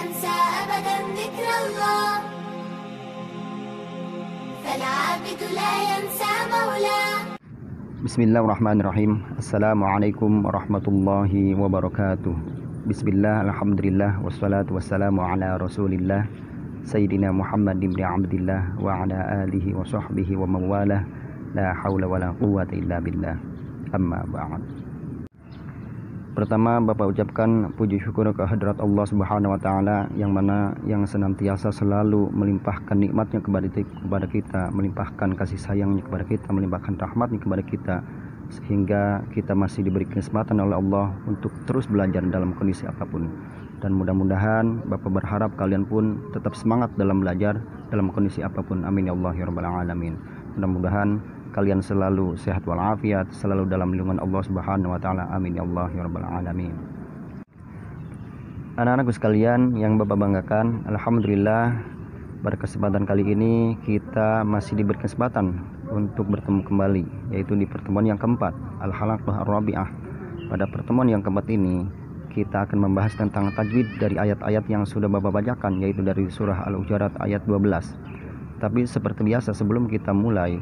ينسى أبدا ذكر الله فالعابد لا ينسى مولاه. Bismillahirrahmanirrahim. Assalamualaikum warahmatullahi wabarakatuh. Bismillah, alhamdulillah, wassalatu wassalamu ala rasulillah Sayyidina Muhammad ibn Abdillah wa ala alihi wa sahbihi wa mawalah. La hawla wa la quwwata illa billah. Amma ba'd. Pertama, Bapak ucapkan puji syukur kehadirat Allah Subhanahu wa taala yang mana yang senantiasa selalu melimpahkan nikmatnya kepada kita, melimpahkan kasih sayangnya kepada kita, melimpahkan rahmatnya kepada kita, sehingga kita masih diberi kesempatan oleh Allah untuk terus belajar dalam kondisi apapun. Dan mudah-mudahan Bapak berharap kalian pun tetap semangat dalam belajar dalam kondisi apapun. Amin ya Allah ya rabbal alamin. Mudah-mudahan kalian selalu sehat walafiat, selalu dalam lindungan Allah Subhanahu wa taala. Amin ya Allah ya rabbal alamin. Anak-anakku sekalian yang Bapak banggakan, alhamdulillah pada kesempatan kali ini kita masih diberi kesempatan untuk bertemu kembali, yaitu di pertemuan yang keempat, Al-Halaqah Ar-Rabi'ah. Pada pertemuan yang keempat ini kita akan membahas tentang tajwid dari ayat-ayat yang sudah Bapak bacakan, yaitu dari surah Al-Hujurat ayat 12. Tapi seperti biasa, sebelum kita mulai,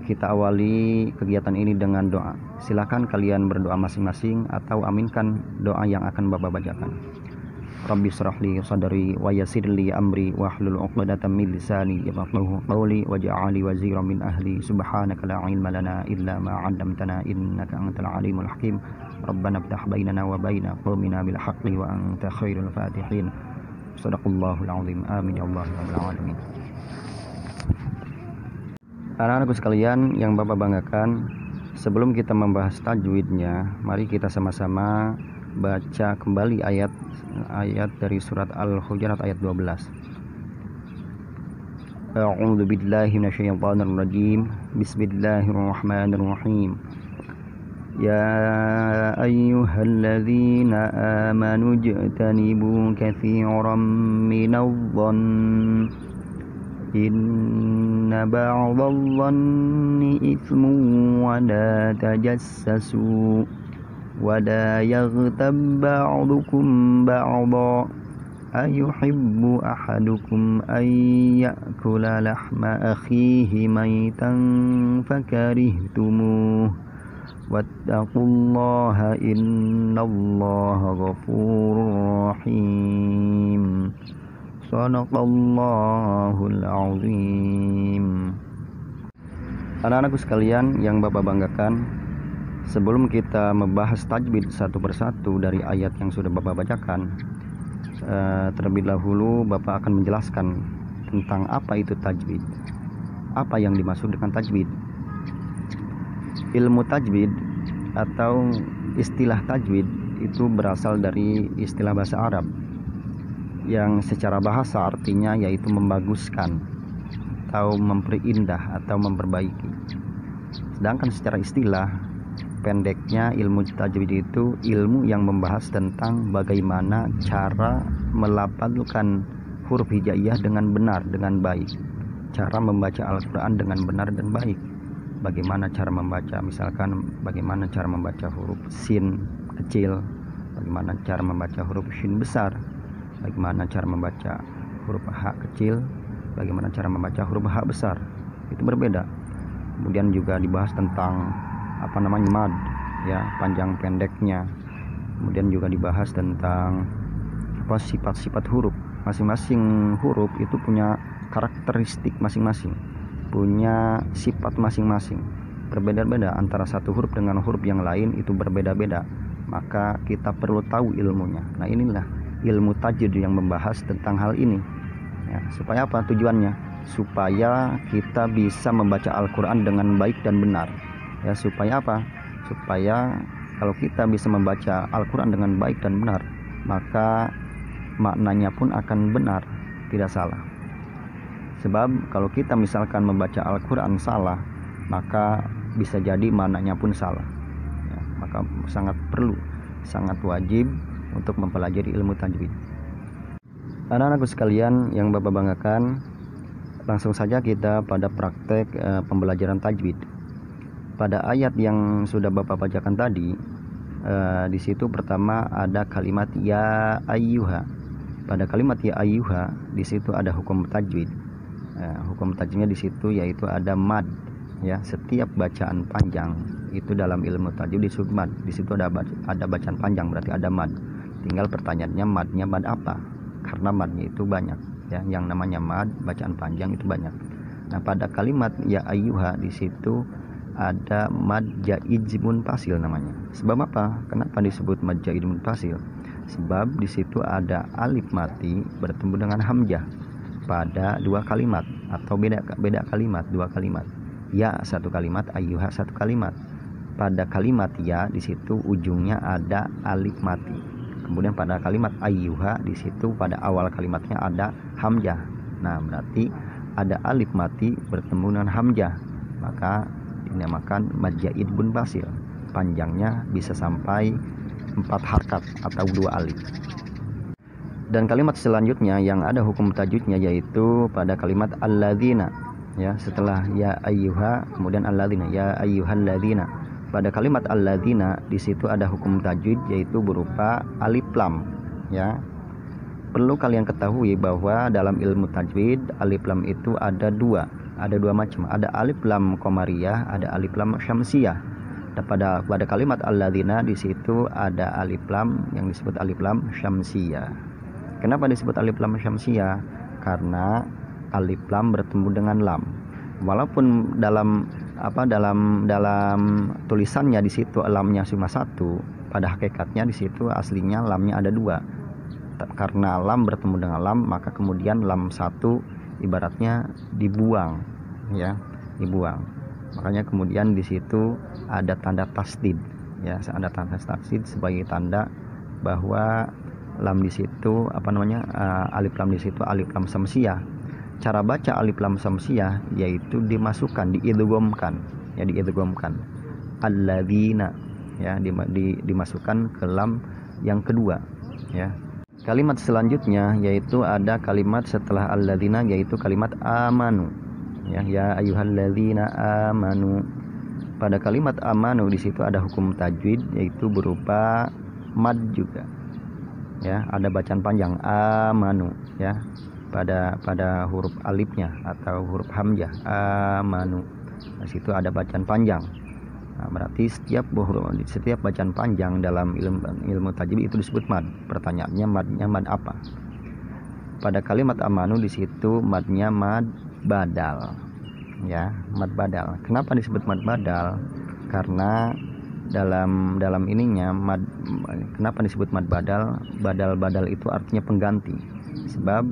kita awali kegiatan ini dengan doa. Silakan kalian berdoa masing-masing atau aminkan doa yang akan Bapak bacakan. Rabbi shrahli sadri wa yassirli amri wahlul 'uqdatam min lisani yafqahu qawli waj'alni waziran min ahli subhanaka la ilma lana illa ma 'allamtana innaka antal alimul hakim. Rabbana iftah bainana wa baina qaumina bil haqqi wa anta khairul fatihin. Shadaqallahul 'azim. Amin ya Allah ya rabbal alamin. Anak-anakku sekalian yang Bapak banggakan, sebelum kita membahas tajwidnya, mari kita sama-sama baca kembali ayat dari surat Al-Hujurat ayat 12. A'udzu billahi minasyaitonir rajim. Bismillahirrahmanirrahim. Ya ayyuhalladzina amanu ijtanibu katsiran minadh-dhann inna ba'dadh-dhanni itsmun wa la tajassasu wa la yaghtab ba'dukum ba'dha ayuhibbu ahadukum an ya'kula lahma akhihi maytan fakarihtumuh wattaqullaha innallaha ghafurur rahim. Shadaqallahul azim. Anak-anakku sekalian yang Bapak banggakan, sebelum kita membahas tajwid satu persatu dari ayat yang sudah Bapak bacakan, terlebih dahulu Bapak akan menjelaskan tentang apa itu tajwid. Apa yang dimaksud dengan tajwid? Ilmu tajwid atau istilah tajwid itu berasal dari istilah bahasa Arab yang secara bahasa artinya yaitu membaguskan atau memperindah atau memperbaiki. Sedangkan secara istilah, pendeknya ilmu tajwid itu ilmu yang membahas tentang bagaimana cara melafalkan huruf hijaiyah dengan benar, dengan baik, cara membaca Al-Quran dengan benar dan baik. Bagaimana cara membaca, misalkan bagaimana cara membaca huruf sin kecil, bagaimana cara membaca huruf shin besar, bagaimana cara membaca huruf H kecil, bagaimana cara membaca huruf H besar. Itu berbeda. Kemudian juga dibahas tentang mad, ya, panjang pendeknya. Kemudian juga dibahas tentang sifat-sifat huruf. Masing-masing huruf itu punya karakteristik masing-masing, punya sifat masing-masing. Berbeda-beda antara satu huruf dengan huruf yang lain, itu berbeda-beda. Maka kita perlu tahu ilmunya. Nah, inilah ilmu tajwid yang membahas tentang hal ini, ya, supaya apa tujuannya? Supaya kita bisa membaca Al-Quran dengan baik dan benar, ya. Supaya apa? Supaya kalau kita bisa membaca Al-Quran dengan baik dan benar, maka maknanya pun akan benar, tidak salah. Sebab kalau kita misalkan membaca Al-Quran salah, maka bisa jadi maknanya pun salah, ya. Maka sangat perlu, sangat wajib untuk mempelajari ilmu tajwid. Anak-anakku sekalian yang Bapak banggakan, langsung saja kita pada praktek pembelajaran tajwid. Pada ayat yang sudah Bapak bacakan tadi, di situ pertama ada kalimat ya ayyuha. Pada kalimat ya ayyuha di situ ada hukum tajwid. Hukum tajwidnya di situ yaitu ada mad, ya. Setiap bacaan panjang itu dalam ilmu tajwid disebut mad. Di situ ada bacaan panjang, berarti ada mad. Tinggal pertanyaannya madnya mad apa? Karena madnya itu banyak, ya. Yang namanya mad bacaan panjang itu banyak. Nah, pada kalimat ya ayyuha di situ ada mad jaiz munfasil namanya. Sebab apa? Kenapa disebut mad jaiz munfasil? Sebab di situ ada alif mati bertemu dengan hamzah pada dua kalimat atau beda kalimat, dua kalimat. Ya satu kalimat, ayyuha satu kalimat. Pada kalimat ya di situ ujungnya ada alif mati. Kemudian pada kalimat ayyuha di situ pada awal kalimatnya ada hamzah. Nah, berarti ada alif mati bertemu dengan hamzah, maka dinamakan mad jaiz munfasil. Panjangnya bisa sampai 4 harkat atau 2 alif. Dan kalimat selanjutnya yang ada hukum tajwidnya yaitu pada kalimat alladzina, ya. Setelah ya ayyuha kemudian alladzina, ya ayyuhalladzina. Pada kalimat alladzina di situ ada hukum tajwid yaitu berupa alif lam, ya. Perlu kalian ketahui bahwa dalam ilmu tajwid alif lam itu ada dua macam. Ada alif lam qamariyah, ada alif lam syamsiyah. Pada kalimat alladzina di situ ada alif lam yang disebut alif lam syamsiyah. Kenapa disebut alif lam syamsiyah? Karena alif lam bertemu dengan lam. Walaupun dalam tulisannya di situ lamnya cuma satu, pada hakikatnya di situ aslinya lamnya ada dua. Karena lam bertemu dengan lam, maka kemudian lam satu ibaratnya dibuang, ya, dibuang. Makanya kemudian di situ ada tanda tasdid, ya, ada tanda tasdid sebagai tanda bahwa lam di situ alif lam di situ alif lam samsiyah. Cara baca alif lam samsiyah yaitu diidghamkan, ya, diidghamkan. Alladzina, ya, dimasukkan ke lam yang kedua, ya. Kalimat selanjutnya yaitu ada kalimat setelah alladzina yaitu kalimat amanu. Ya ayyuhalladzina amanu. Pada kalimat amanu di situ ada hukum tajwid yaitu berupa mad juga. Ya, ada bacaan panjang amanu, ya. Pada huruf alifnya atau huruf hamzah amanu. Di situ ada bacaan panjang. Nah, berarti setiap bacaan panjang dalam ilmu tajwid itu disebut mad. Pertanyaannya madnya mad apa? Pada kalimat amanu di situ madnya mad badal, ya, mad badal. Kenapa disebut mad badal? Karena dalam ininya kenapa disebut mad badal? Badal itu artinya pengganti. Sebab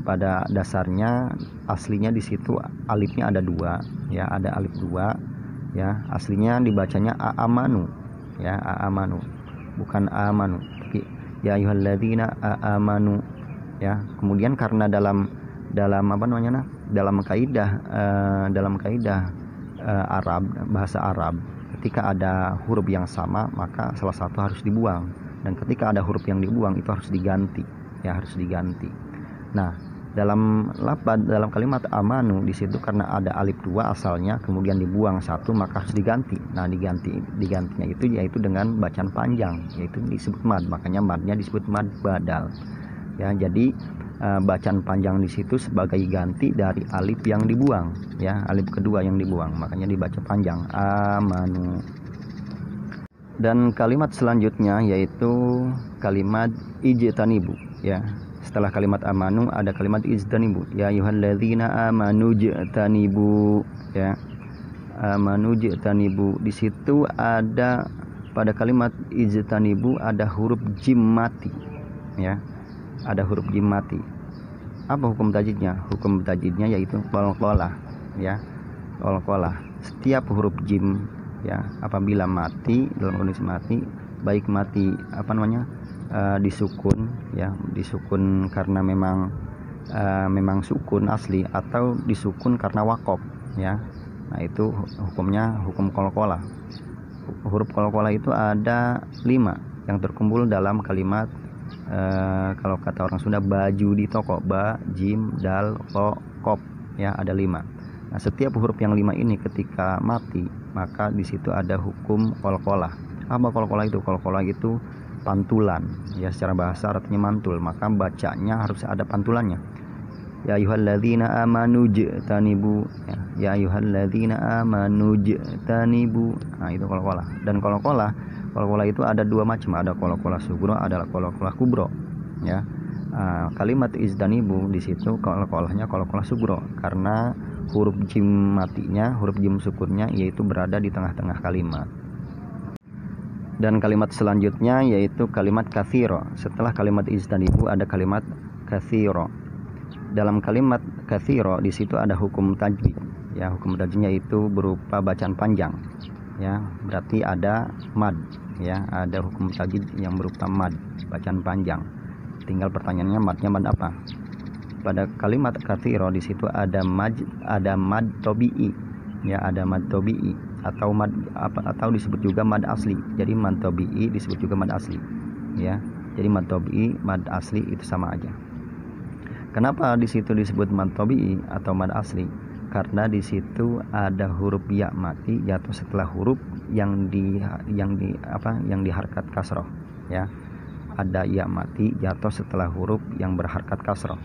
pada dasarnya aslinya di situ alifnya ada dua, ya, ada alif dua, ya. Aslinya dibacanya aamanu, ya, aamanu, bukan amanu, tapi ya ayyuhalladzina aamanu, ya. Kemudian karena dalam kaidah Arab, bahasa Arab, ketika ada huruf yang sama maka salah satu harus dibuang, dan ketika ada huruf yang dibuang itu harus diganti, ya, harus diganti. Nah, dalam kalimat amanu di situ karena ada alif dua asalnya kemudian dibuang satu maka harus diganti. Nah, digantinya itu yaitu dengan bacaan panjang, yaitu disebut mad. Makanya madnya disebut mad badal, ya. Jadi bacaan panjang di situ sebagai ganti dari alif yang dibuang, ya, alif kedua yang dibuang, makanya dibaca panjang amanu. Dan kalimat selanjutnya yaitu kalimat ijtanibu, ya. Setelah kalimat amanu ada kalimat ijtanibu, ya ayyuhalladzina amanu ijtanibu, ya, amanu ijtanibu. Di situ ada pada kalimat ijtanibu ada huruf jim mati, ya. Ada huruf jim mati. Apa hukum tajwidnya? Hukum tajwidnya yaitu qalqalah, ya, qalqalah. Setiap huruf jim, ya, apabila mati dalam kondisi mati, baik mati disukun, ya, disukun karena memang sukun asli atau disukun karena wakof, ya. Nah, itu hukumnya hukum qalqalah. Huruf qalqalah itu ada 5 yang terkumpul dalam kalimat kalau kata orang Sunda baju di toko, ba, jim, dal, ko, kop, ya, ada 5. Nah, setiap huruf yang 5 ini ketika mati maka di situ ada hukum qalqalah. Apa qalqalah itu? Qalqalah itu pantulan. Ya, secara bahasa artinya mantul, maka bacanya harus ada pantulannya. Ya ayyuhalladzina amanu jtanibu, ya ayyuhalladzina amanu jtanibu. Nah, itu qalqalah. Dan qalqalah itu ada dua macam, ada qalqalah sugro, ada qalqalah kubro. Ya. Kalimat izdanibu di situ qalqalahnya qalqalah sugro karena huruf jim matinya, huruf jim sukunnya yaitu berada di tengah-tengah kalimat. Dan kalimat selanjutnya yaitu kalimat katsiro. Setelah kalimat izdanibu ada kalimat katsiro. Dalam kalimat katsiro di situ ada hukum tajwid. Ya, hukum tajwidnya itu berupa bacaan panjang. Ya, berarti ada mad. Ya, ada hukum tajwid yang berupa mad, bacaan panjang. Tinggal pertanyaannya madnya mad apa? Pada kalimat katsiro di situ ada mad tobi'i. Ya, ada mad tobi'i atau mad atau disebut juga mad asli. Jadi mad tobi'i disebut juga mad asli. Ya, jadi mad tobi'i, mad asli itu sama aja. Kenapa di situ disebut mad tobi'i atau mad asli? Karena di situ ada huruf ya mati jatuh setelah huruf yang diharkat kasroh. Ya, ada ya mati jatuh setelah huruf yang berharkat kasroh.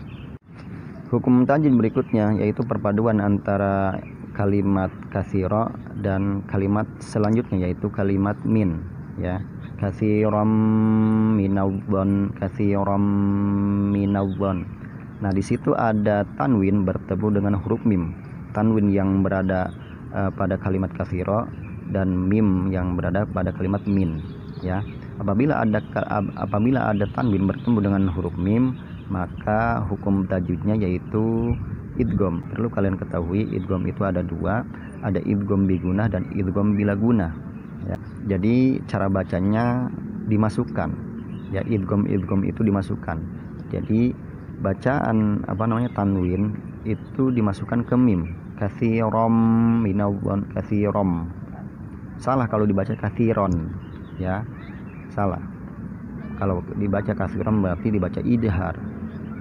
Hukum tajwid berikutnya yaitu perpaduan antara kalimat katsiro dan kalimat selanjutnya yaitu kalimat min. Ya, katsiram minadh-dhon. Nah, di situ ada tanwin bertemu dengan huruf mim. Tanwin yang berada pada kalimat katsiro dan mim yang berada pada kalimat min. Ya, apabila ada tanwin bertemu dengan huruf mim, maka hukum tajwidnya yaitu idgham. Perlu kalian ketahui idgham itu ada dua, ada idgham bigunah dan idgham bila gunah. Ya, jadi cara bacanya dimasukkan. Ya, idgham itu dimasukkan. Jadi bacaan tanwin itu dimasukkan ke mim. Katsiram minadh-dhon, katsiram. Salah kalau dibaca katsiron. Ya, salah. Kalau dibaca katsiram berarti dibaca idhar.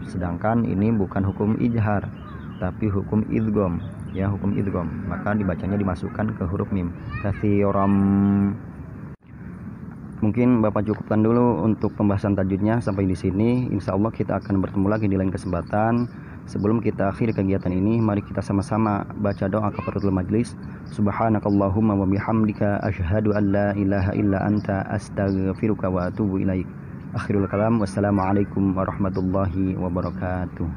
Sedangkan ini bukan hukum idhar, tapi hukum idgham. Ya, hukum idgham. Maka dibacanya dimasukkan ke huruf mim. Katsiram. Mungkin Bapak cukupkan dulu untuk pembahasan tajwidnya sampai di sini. Insya Allah kita akan bertemu lagi di lain kesempatan. Sebelum kita akhiri kegiatan ini, mari kita sama-sama baca doa kafaratul majlis. Subhanakallahumma wa bihamdika asyhadu an la ilaha illa anta astaghfiruka wa atubu ilaik. Akhirul kalam, wassalamualaikum warahmatullahi wabarakatuh.